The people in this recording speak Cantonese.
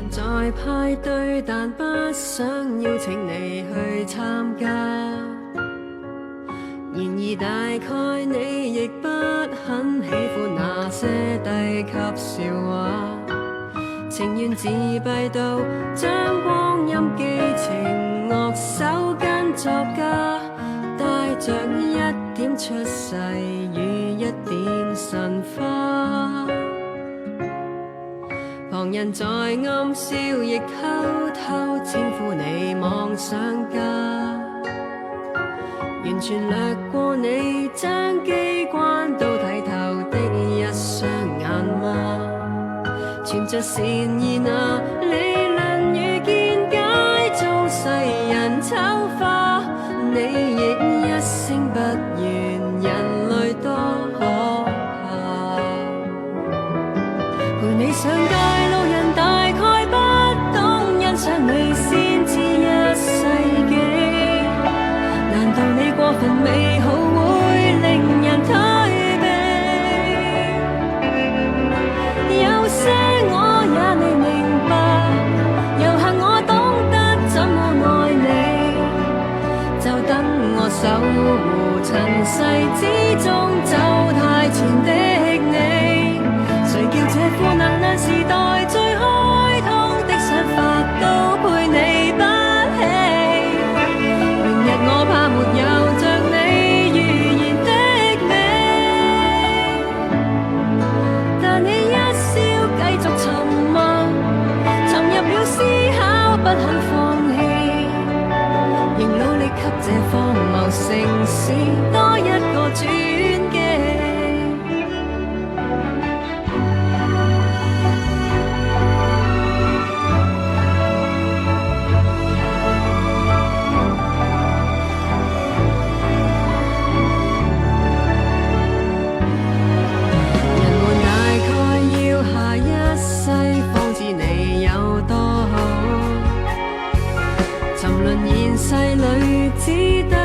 人在派對，但不想邀請你去參加。然而大概你亦不很喜歡那些低級笑話，情願自閉到將光陰寄情樂手跟作家，帶着一點出世與一點神化。旁人在暗笑，亦偷偷稱呼你妄想家，完全掠過你將機關都睇透的一雙眼嗎？存着善意那理論與見解，遭世人醜化，你亦一聲不願，人類多可怕。陪你上街路人大概不懂欣賞你先知一世紀，難道你過分美好會令人退避？有些我也未明白，有幸我懂得怎麼愛你，就等我守護塵世之中走太前的你。誰叫這負能量時代最開通的想法都配你不起？明日我怕沒有像你預言的美，但你一笑繼續沉默，沉入了思考不肯放棄，仍努力給這荒謬城市多一個轉機。沉淪現世裏，只得